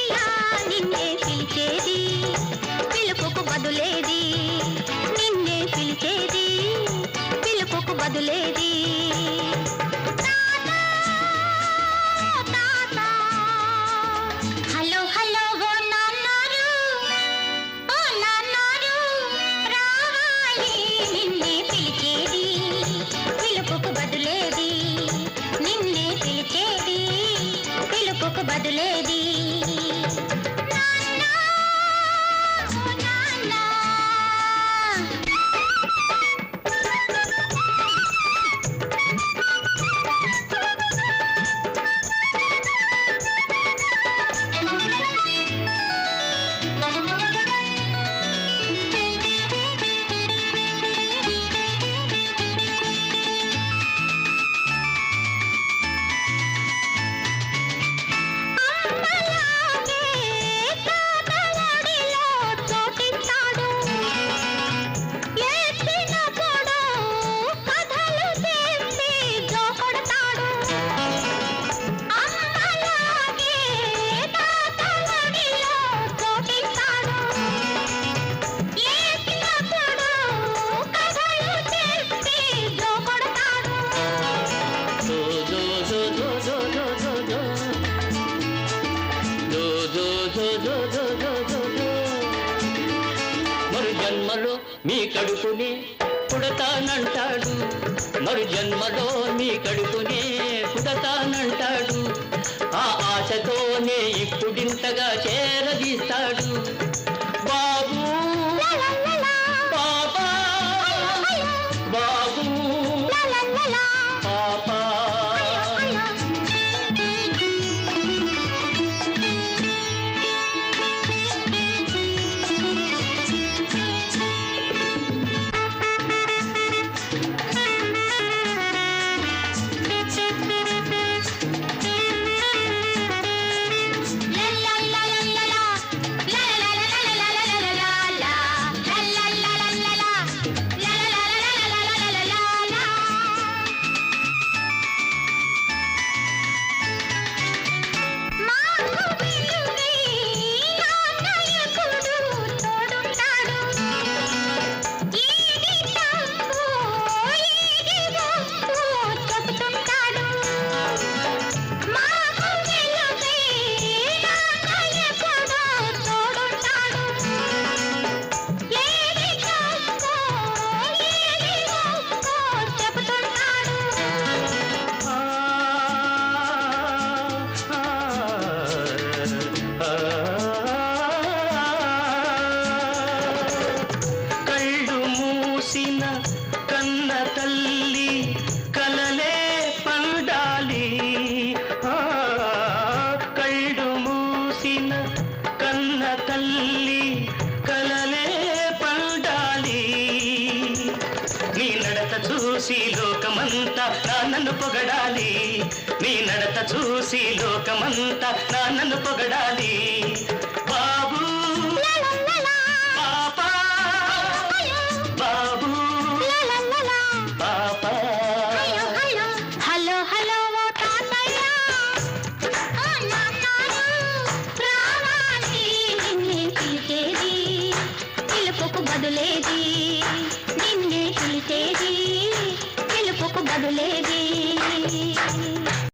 తాతయ్య నిన్నే పిలిచేది పిలుపుకు బదులేది నిన్నే పిలిచేది పిలుపుకు బదులేది హలో హలో ఓ నాన్నారు ఓ నాన్నారు రావాలి నిన్నే పిలిచేది పిలుపుకు బదులేది నిన్నే పిలిచేది పిలుపుకు బదులేది మరు జన్మలో మీ కడుపునే పుడతానంటాడు మరు జన్మలో మీ కడుపునే పుడతానంటాడు ఆ ఆశతోనే ఇప్పుడింతగా చేరదీస్తాడు బాబు పాపా బాబు పాపా కన్న తల్లి కలలే పండాలి కళ్ళు మూసిన కన్న తల్లి కలలే పండాలి నీ నడత చూసి లోకమంతా నన్ను పొగడాలి నీ నడత చూసి లోకమంతా నన్ను పొగడాలి బాబు పాపా బాబు పాపా హలో హలో ఓ తాతయ్య ఓ నాన్నారు రావాలి నిన్నే పిలిచేది పిలుపుకు బదులేది నిన్నే పిలిచేది పిలుపుకు బదులేది